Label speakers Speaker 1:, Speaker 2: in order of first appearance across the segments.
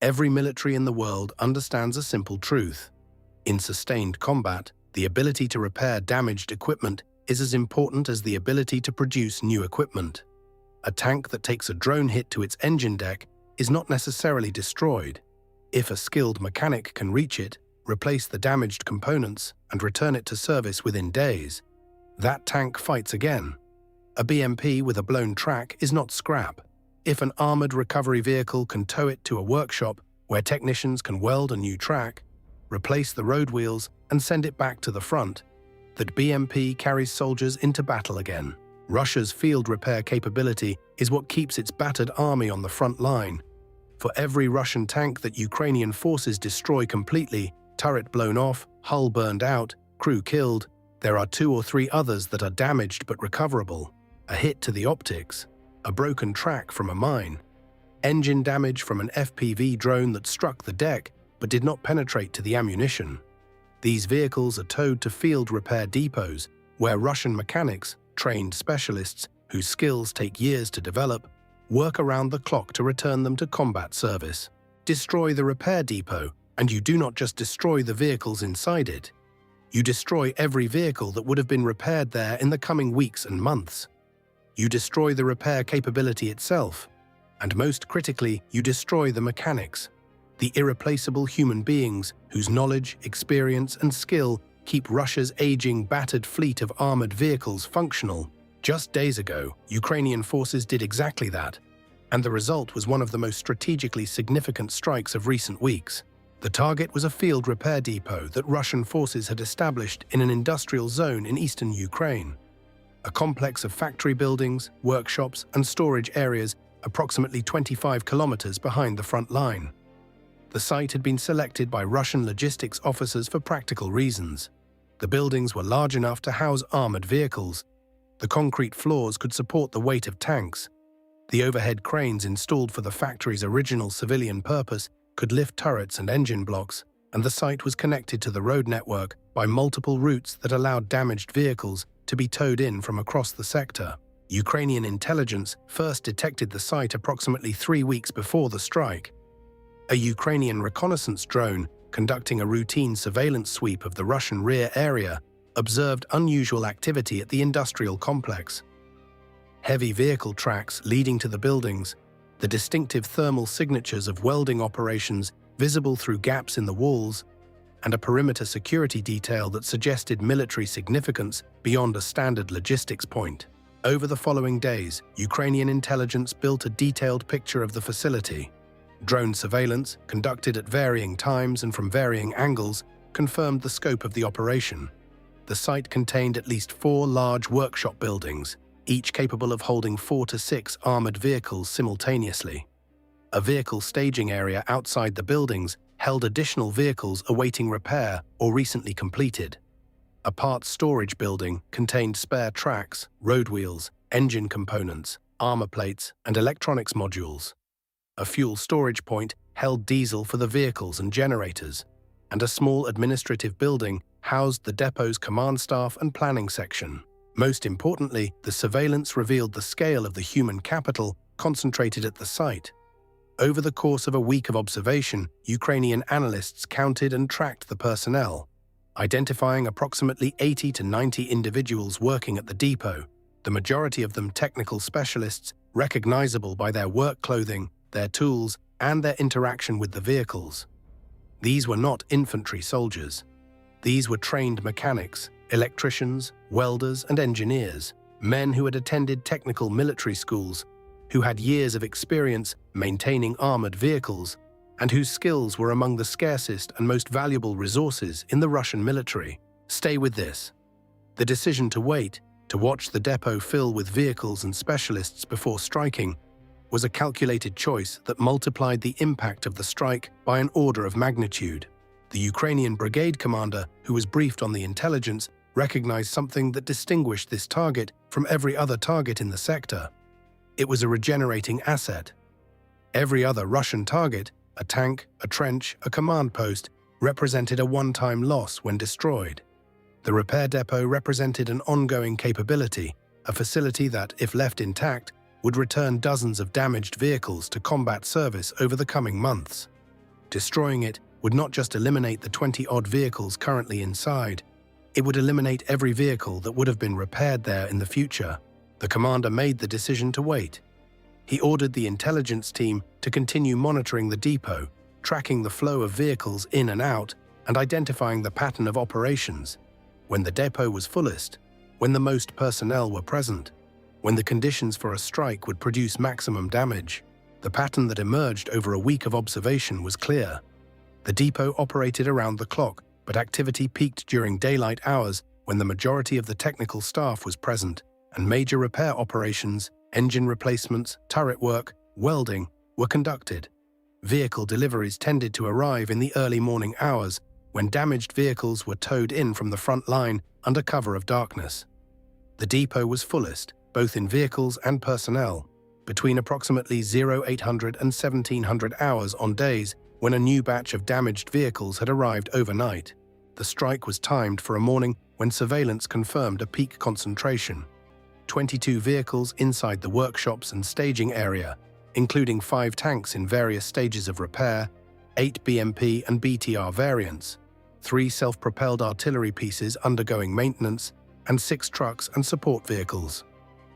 Speaker 1: Every military in the world understands a simple truth. In sustained combat, the ability to repair damaged equipment is as important as the ability to produce new equipment. A tank that takes a drone hit to its engine deck is not necessarily destroyed. If a skilled mechanic can reach it, replace the damaged components, and return it to service within days, that tank fights again. A BMP with a blown track is not scrap. If an armored recovery vehicle can tow it to a workshop where technicians can weld a new track, replace the road wheels, and send it back to the front, that BMP carries soldiers into battle again. Russia's field repair capability is what keeps its battered army on the front line. For every Russian tank that Ukrainian forces destroy completely, turret blown off, hull burned out, crew killed, there are 2 or 3 others that are damaged but recoverable. A hit to the optics, a broken track from a mine, engine damage from an FPV drone that struck the deck but did not penetrate to the ammunition. These vehicles are towed to field repair depots where Russian mechanics, trained specialists whose skills take years to develop, work around the clock to return them to combat service. Destroy the repair depot, and you do not just destroy the vehicles inside it. You destroy every vehicle that would have been repaired there in the coming weeks and months. You destroy the repair capability itself, and most critically, you destroy the mechanics, the irreplaceable human beings whose knowledge, experience, and skill keep Russia's aging, battered fleet of armored vehicles functional. Just days ago, Ukrainian forces did exactly that, and the result was one of the most strategically significant strikes of recent weeks. The target was a field repair depot that Russian forces had established in an industrial zone in eastern Ukraine. A complex of factory buildings, workshops, and storage areas approximately 25 kilometers behind the front line. The site had been selected by Russian logistics officers for practical reasons. The buildings were large enough to house armored vehicles. The concrete floors could support the weight of tanks. The overhead cranes installed for the factory's original civilian purpose could lift turrets and engine blocks, and the site was connected to the road network by multiple routes that allowed damaged vehicles to be towed in from across the sector. Ukrainian intelligence first detected the site approximately 3 weeks before the strike. A Ukrainian reconnaissance drone conducting a routine surveillance sweep of the Russian rear area observed unusual activity at the industrial complex. Heavy vehicle tracks leading to the buildings, the distinctive thermal signatures of welding operations visible through gaps in the walls, and a perimeter security detail that suggested military significance beyond a standard logistics point. Over the following days, Ukrainian intelligence built a detailed picture of the facility. Drone surveillance, conducted at varying times and from varying angles, confirmed the scope of the operation. The site contained at least 4 large workshop buildings, each capable of holding 4 to 6 armored vehicles simultaneously. A vehicle staging area outside the buildings held additional vehicles awaiting repair or recently completed. A parts storage building contained spare tracks, road wheels, engine components, armor plates, and electronics modules. A fuel storage point held diesel for the vehicles and generators, and a small administrative building housed the depot's command staff and planning section. Most importantly, the surveillance revealed the scale of the human capital concentrated at the site. Over the course of a week of observation, Ukrainian analysts counted and tracked the personnel, identifying approximately 80 to 90 individuals working at the depot, the majority of them technical specialists recognizable by their work clothing, their tools, and their interaction with the vehicles. These were not infantry soldiers. These were trained mechanics, electricians, welders, and engineers, men who had attended technical military schools, who had years of experience maintaining armored vehicles, and whose skills were among the scarcest and most valuable resources in the Russian military. Stay with this. The decision to wait, to watch the depot fill with vehicles and specialists before striking, was a calculated choice that multiplied the impact of the strike by an order of magnitude. The Ukrainian brigade commander, who was briefed on the intelligence, recognized something that distinguished this target from every other target in the sector. It was a regenerating asset. Every other Russian target, a tank, a trench, a command post, represented a one-time loss when destroyed. The repair depot represented an ongoing capability, a facility that, if left intact, would return dozens of damaged vehicles to combat service over the coming months. Destroying it would not just eliminate the 20-odd vehicles currently inside, it would eliminate every vehicle that would have been repaired there in the future. The commander made the decision to wait. He ordered the intelligence team to continue monitoring the depot, tracking the flow of vehicles in and out, and identifying the pattern of operations. When the depot was fullest, when the most personnel were present, when the conditions for a strike would produce maximum damage, the pattern that emerged over a week of observation was clear. The depot operated around the clock, but activity peaked during daylight hours when the majority of the technical staff was present, and major repair operations, engine replacements, turret work, welding, were conducted. Vehicle deliveries tended to arrive in the early morning hours, when damaged vehicles were towed in from the front line under cover of darkness. The depot was fullest, both in vehicles and personnel, between approximately 0800 and 1700 hours on days when a new batch of damaged vehicles had arrived overnight. The strike was timed for a morning when surveillance confirmed a peak concentration. 22 vehicles inside the workshops and staging area, including 5 tanks in various stages of repair, 8 BMP and BTR variants, 3 self-propelled artillery pieces undergoing maintenance, and 6 trucks and support vehicles.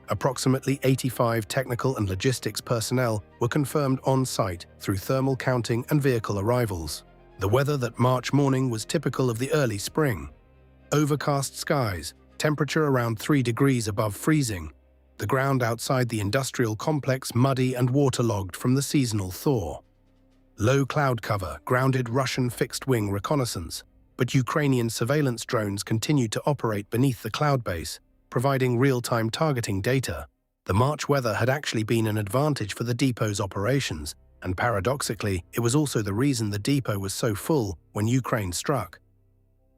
Speaker 1: Approximately 85 technical and logistics personnel were confirmed on-site through thermal counting and vehicle arrivals. The weather that March morning was typical of the early spring. Overcast skies, temperature around 3 degrees above freezing, the ground outside the industrial complex muddy and waterlogged from the seasonal thaw. Low cloud cover grounded Russian fixed-wing reconnaissance, but Ukrainian surveillance drones continued to operate beneath the cloud base, providing real-time targeting data. The March weather had actually been an advantage for the depot's operations, and paradoxically, it was also the reason the depot was so full when Ukraine struck.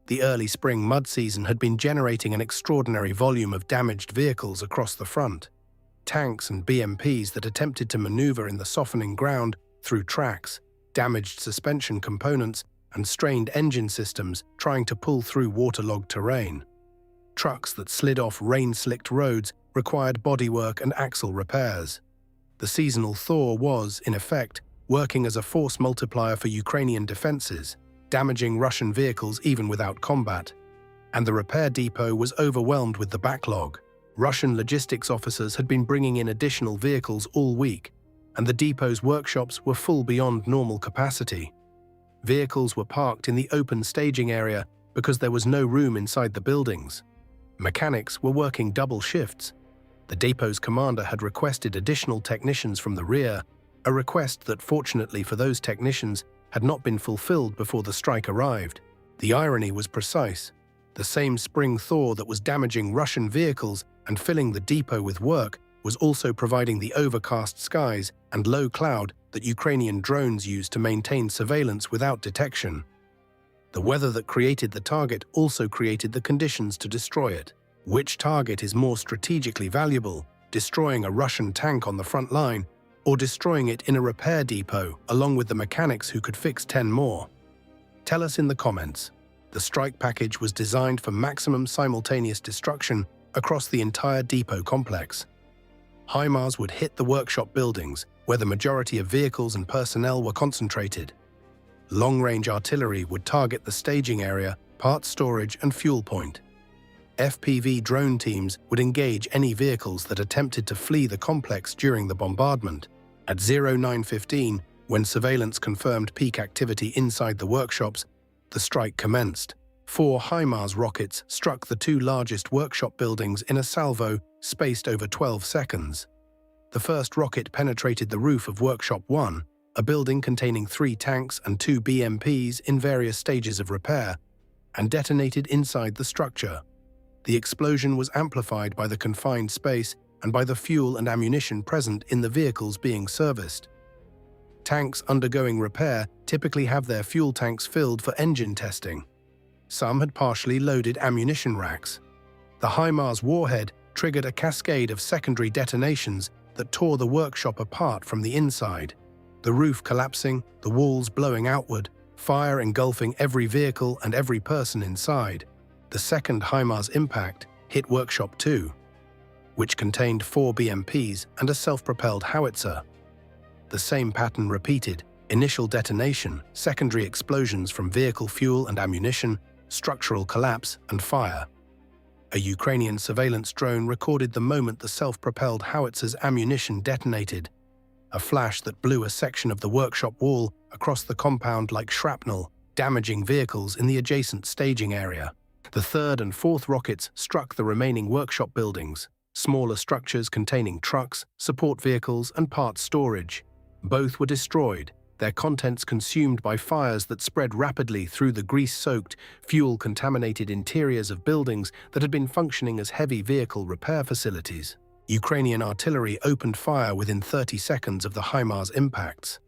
Speaker 1: The early spring mud season had been generating an extraordinary volume of damaged vehicles across the front. Tanks and BMPs that attempted to maneuver in the softening ground through tracks, damaged suspension components, and strained engine systems trying to pull through waterlogged terrain. Trucks that slid off rain-slicked roads required bodywork and axle repairs. The seasonal thaw was, in effect, working as a force multiplier for Ukrainian defenses, damaging Russian vehicles even without combat. And the repair depot was overwhelmed with the backlog. Russian logistics officers had been bringing in additional vehicles all week, and the depot's workshops were full beyond normal capacity. Vehicles were parked in the open staging area because there was no room inside the buildings. Mechanics were working double shifts. The depot's commander had requested additional technicians from the rear, a request that fortunately for those technicians had not been fulfilled before the strike arrived. The irony was precise. The same spring thaw that was damaging Russian vehicles and filling the depot with work was also providing the overcast skies and low cloud that Ukrainian drones used to maintain surveillance without detection. The weather that created the target also created the conditions to destroy it. Which target is more strategically valuable, destroying a Russian tank on the front line, or destroying it in a repair depot along with the mechanics who could fix 10 more? Tell us in the comments. The strike package was designed for maximum simultaneous destruction across the entire depot complex. HIMARS would hit the workshop buildings, where the majority of vehicles and personnel were concentrated. Long-range artillery would target the staging area, parts storage and fuel point. FPV drone teams would engage any vehicles that attempted to flee the complex during the bombardment. At 09:15, when surveillance confirmed peak activity inside the workshops, the strike commenced. 4 HIMARS rockets struck the 2 largest workshop buildings in a salvo spaced over 12 seconds. The first rocket penetrated the roof of Workshop 1, a building containing 3 tanks and 2 BMPs in various stages of repair, and detonated inside the structure. The explosion was amplified by the confined space and by the fuel and ammunition present in the vehicles being serviced. Tanks undergoing repair typically have their fuel tanks filled for engine testing. Some had partially loaded ammunition racks. The HIMARS warhead triggered a cascade of secondary detonations that tore the workshop apart from the inside. The roof collapsing, the walls blowing outward, fire engulfing every vehicle and every person inside. The second HIMARS impact hit Workshop 2, which contained 4 BMPs and a self-propelled howitzer. The same pattern repeated. Initial detonation, secondary explosions from vehicle fuel and ammunition, structural collapse, and fire. A Ukrainian surveillance drone recorded the moment the self-propelled howitser's ammunition detonated, a flash that blew a section of the workshop wall across the compound like shrapnel, damaging vehicles in the adjacent staging area. The third and fourth rockets struck the remaining workshop buildings, smaller structures containing trucks, support vehicles, and parts storage. Both were destroyed, their contents consumed by fires that spread rapidly through the grease-soaked, fuel-contaminated interiors of buildings that had been functioning as heavy vehicle repair facilities. Ukrainian artillery opened fire within 30 seconds of the HIMARS impacts.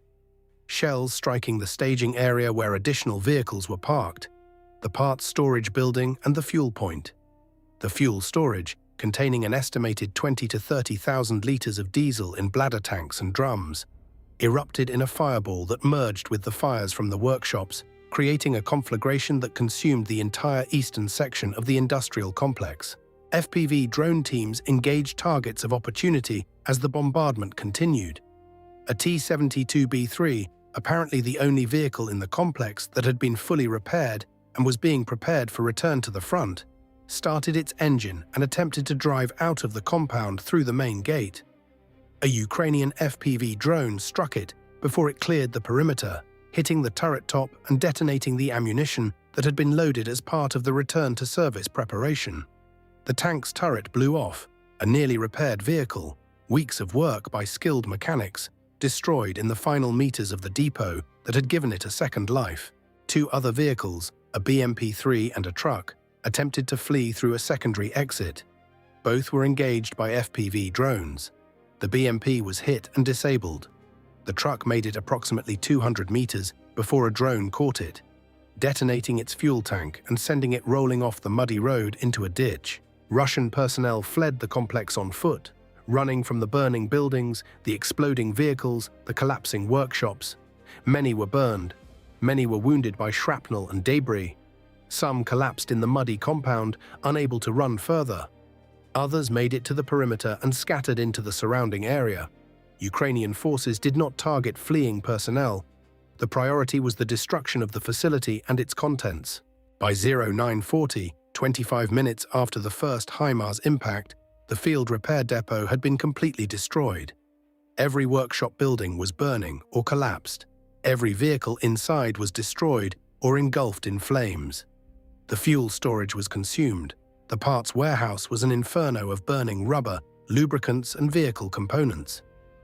Speaker 1: Shells striking the staging area where additional vehicles were parked, the parts storage building and the fuel point. The fuel storage, containing an estimated 20 to 30,000 liters of diesel in bladder tanks and drums, erupted in a fireball that merged with the fires from the workshops, creating a conflagration that consumed the entire eastern section of the industrial complex. FPV drone teams engaged targets of opportunity as the bombardment continued. A T-72B3, apparently the only vehicle in the complex that had been fully repaired and was being prepared for return to the front, started its engine and attempted to drive out of the compound through the main gate. A Ukrainian FPV drone struck it before it cleared the perimeter, hitting the turret top and detonating the ammunition that had been loaded as part of the return to service preparation. The tank's turret blew off, a nearly repaired vehicle, weeks of work by skilled mechanics, destroyed in the final meters of the depot that had given it a second life. Two other vehicles, a BMP-3 and a truck, attempted to flee through a secondary exit. Both were engaged by FPV drones. The BMP was hit and disabled. The truck made it approximately 200 meters before a drone caught it, detonating its fuel tank and sending it rolling off the muddy road into a ditch. Russian personnel fled the complex on foot, running from the burning buildings, the exploding vehicles, the collapsing workshops. Many were burned. Many were wounded by shrapnel and debris. Some collapsed in the muddy compound, unable to run further. Others made it to the perimeter and scattered into the surrounding area. Ukrainian forces did not target fleeing personnel. The priority was the destruction of the facility and its contents. By 0940, 25 minutes after the first HIMARS impact, the field repair depot had been completely destroyed. Every workshop building was burning or collapsed. Every vehicle inside was destroyed or engulfed in flames. The fuel storage was consumed. The parts warehouse was an inferno of burning rubber, lubricants, and vehicle components.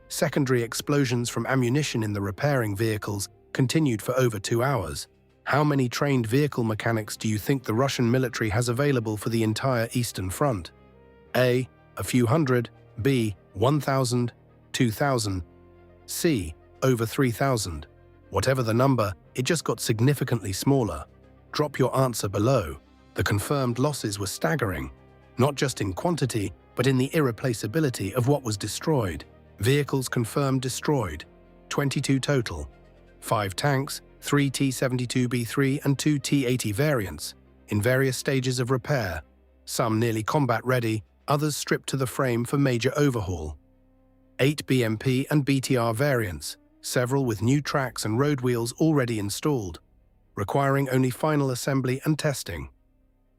Speaker 1: Secondary explosions from ammunition in the repairing vehicles continued for over 2 hours. How many trained vehicle mechanics do you think the Russian military has available for the entire Eastern Front? A. A few hundred. B. 1,000. 2,000. C. Over 3,000. Whatever the number, it just got significantly smaller. Drop your answer below. The confirmed losses were staggering, not just in quantity, but in the irreplaceability of what was destroyed. Vehicles confirmed destroyed, 22 total. 5 tanks, 3 T-72B3 and 2 T-80 variants, in various stages of repair, some nearly combat-ready, others stripped to the frame for major overhaul. 8 BMP and BTR variants, several with new tracks and road wheels already installed, requiring only final assembly and testing.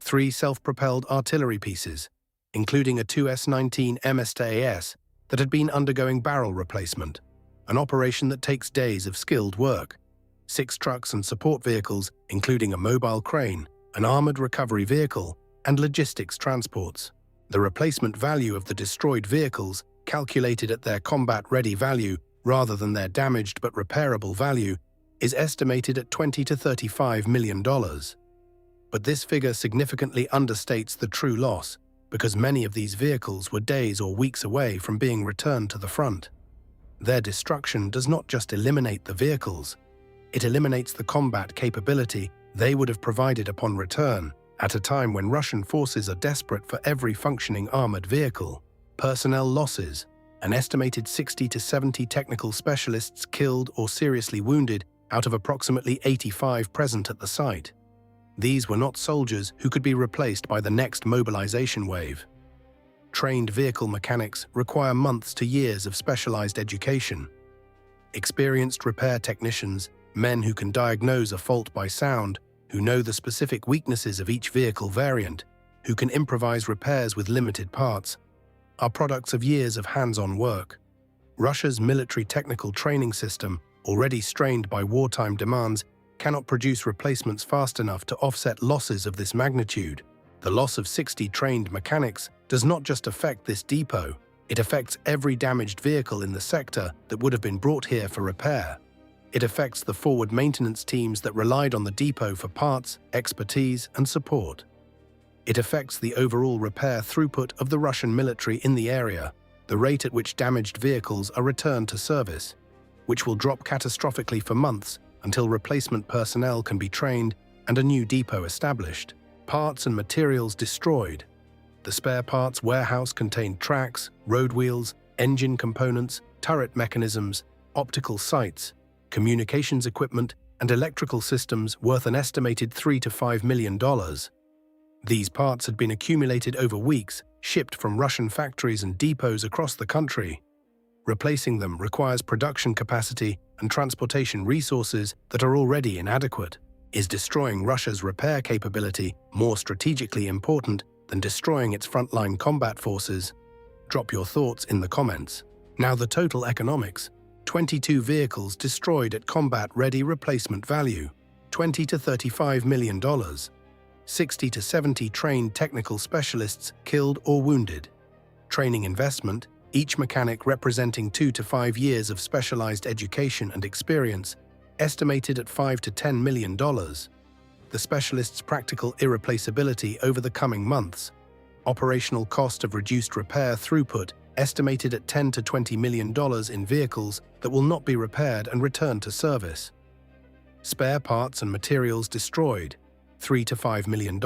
Speaker 1: 3 self-propelled artillery pieces, including a 2S-19 MSTAS that had been undergoing barrel replacement, an operation that takes days of skilled work. 6 trucks and support vehicles, including a mobile crane, an armored recovery vehicle, and logistics transports. The replacement value of the destroyed vehicles, calculated at their combat-ready value rather than their damaged but repairable value, is estimated at $20 to $35 million. But this figure significantly understates the true loss, because many of these vehicles were days or weeks away from being returned to the front. Their destruction does not just eliminate the vehicles, it eliminates the combat capability they would have provided upon return, at a time when Russian forces are desperate for every functioning armored vehicle. Personnel losses: an estimated 60 to 70 technical specialists killed or seriously wounded out of approximately 85 present at the site. These were not soldiers who could be replaced by the next mobilization wave. Trained vehicle mechanics require months to years of specialized education. Experienced repair technicians, men who can diagnose a fault by sound, who know the specific weaknesses of each vehicle variant, who can improvise repairs with limited parts, are products of years of hands-on work. Russia's military technical training system, already strained by wartime demands, cannot produce replacements fast enough to offset losses of this magnitude. The loss of 60 trained mechanics does not just affect this depot, it affects every damaged vehicle in the sector that would have been brought here for repair. It affects the forward maintenance teams that relied on the depot for parts, expertise, and support. It affects the overall repair throughput of the Russian military in the area, the rate at which damaged vehicles are returned to service, which will drop catastrophically for months until replacement personnel can be trained and a new depot established. Parts and materials destroyed. The spare parts warehouse contained tracks, road wheels, engine components, turret mechanisms, optical sights, communications equipment, and electrical systems worth an estimated $3 to $5 million. These parts had been accumulated over weeks, shipped from Russian factories and depots across the country. Replacing them requires production capacity and transportation resources that are already inadequate. Is destroying Russia's repair capability more strategically important than destroying its frontline combat forces? Drop your thoughts in the comments. Now the total economics. 22 vehicles destroyed at combat-ready replacement value, $20 to $35 million. 60 to 70 trained technical specialists killed or wounded. Training investment, each mechanic representing 2 to 5 years of specialized education and experience, estimated at $5 to $10 million. The specialist's practical irreplaceability over the coming months. Operational cost of reduced repair throughput, estimated at $10 to $20 million in vehicles that will not be repaired and returned to service. Spare parts and materials destroyed, $3 to $5 million.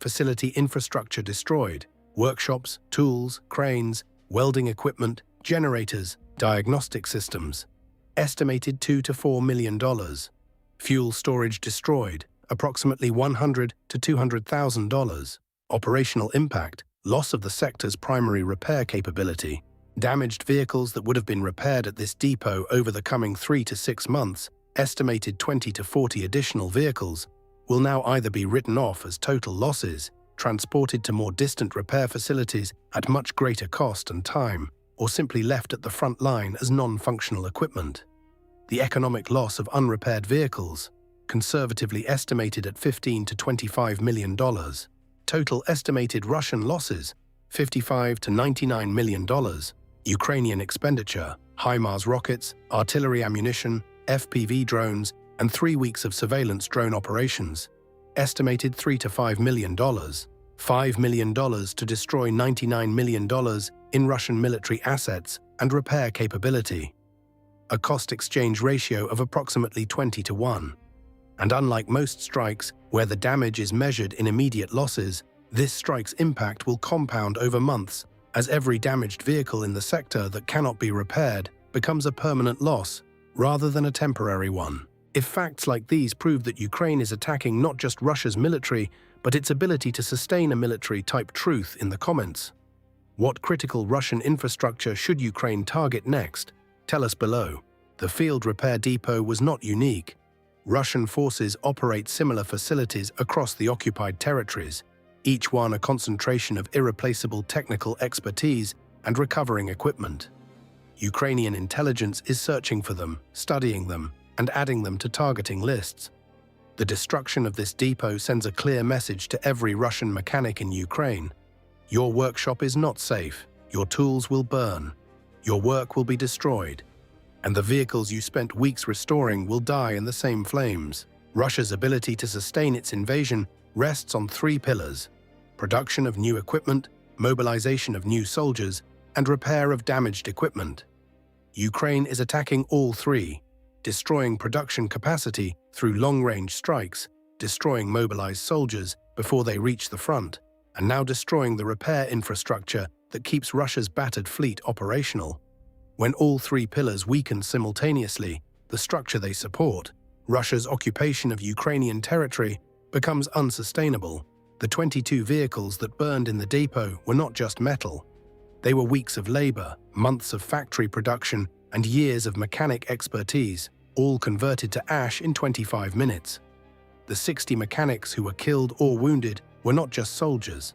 Speaker 1: Facility infrastructure destroyed, workshops, tools, cranes, welding equipment, generators, diagnostic systems, estimated $2 to $4 million. Fuel storage destroyed, approximately $100 to $200,000. Operational impact, loss of the sector's primary repair capability. Damaged vehicles that would have been repaired at this depot over the coming 3 to 6 months, estimated 20 to 40 additional vehicles, will now either be written off as total losses, transported to more distant repair facilities at much greater cost and time, or simply left at the front line as non-functional equipment. The economic loss of unrepaired vehicles, conservatively estimated at $15 to $25 million. Total estimated Russian losses, $55 to $99 million. Ukrainian expenditure, HIMARS rockets, artillery ammunition, FPV drones, and 3 weeks of surveillance drone operations, estimated $3 to $5 million. $5 million to destroy $99 million in Russian military assets and repair capability. A cost-exchange ratio of approximately 20 to 1. And unlike most strikes, where the damage is measured in immediate losses, this strike's impact will compound over months, as every damaged vehicle in the sector that cannot be repaired becomes a permanent loss, rather than a temporary one. If facts like these prove that Ukraine is attacking not just Russia's military, but its ability to sustain a military-type truth in the comments. What critical Russian infrastructure should Ukraine target next? Tell us below. The field repair depot was not unique. Russian forces operate similar facilities across the occupied territories, each one a concentration of irreplaceable technical expertise and recovering equipment. Ukrainian intelligence is searching for them, studying them, and adding them to targeting lists. The destruction of this depot sends a clear message to every Russian mechanic in Ukraine. Your workshop is not safe, your tools will burn, your work will be destroyed, and the vehicles you spent weeks restoring will die in the same flames. Russia's ability to sustain its invasion rests on 3 pillars: production of new equipment, mobilization of new soldiers, and repair of damaged equipment. Ukraine is attacking all 3, destroying production capacity through long-range strikes, destroying mobilized soldiers before they reach the front, and now destroying the repair infrastructure that keeps Russia's battered fleet operational. When all 3 pillars weaken simultaneously, the structure they support, Russia's occupation of Ukrainian territory, becomes unsustainable. The 22 vehicles that burned in the depot were not just metal. They were weeks of labor, months of factory production, and years of mechanic expertise, all converted to ash in 25 minutes. The 60 mechanics who were killed or wounded were not just soldiers.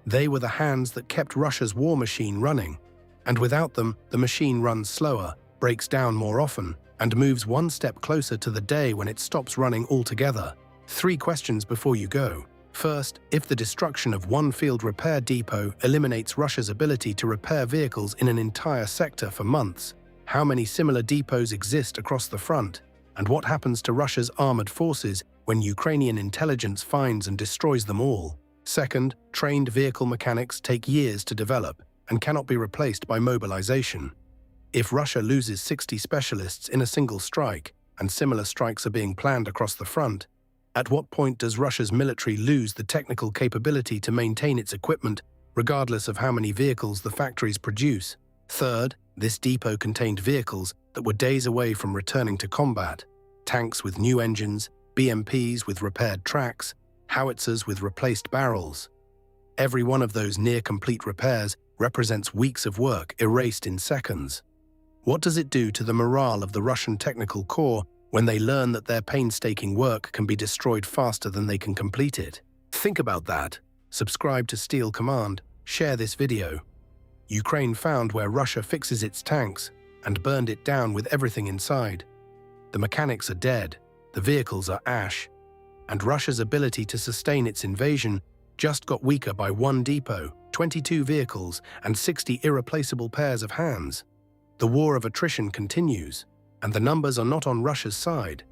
Speaker 1: They were the hands that kept Russia's war machine running, and without them, the machine runs slower, breaks down more often, and moves one step closer to the day when it stops running altogether. 3 questions before you go. First, if the destruction of one field repair depot eliminates Russia's ability to repair vehicles in an entire sector for months, how many similar depots exist across the front? And what happens to Russia's armored forces when Ukrainian intelligence finds and destroys them all? Second, trained vehicle mechanics take years to develop and cannot be replaced by mobilization. If Russia loses 60 specialists in a single strike, and similar strikes are being planned across the front, at what point does Russia's military lose the technical capability to maintain its equipment, regardless of how many vehicles the factories produce? Third, this depot contained vehicles that were days away from returning to combat: tanks with new engines, BMPs with repaired tracks, howitzers with replaced barrels. Every one of those near-complete repairs represents weeks of work erased in seconds. What does it do to the morale of the Russian technical corps when they learn that their painstaking work can be destroyed faster than they can complete it? Think about that. Subscribe to Steel Command, share this video. Ukraine found where Russia fixes its tanks and burned it down with everything inside. The mechanics are dead, the vehicles are ash, and Russia's ability to sustain its invasion just got weaker by one depot, 22 vehicles, and 60 irreplaceable pairs of hands. The war of attrition continues, and the numbers are not on Russia's side.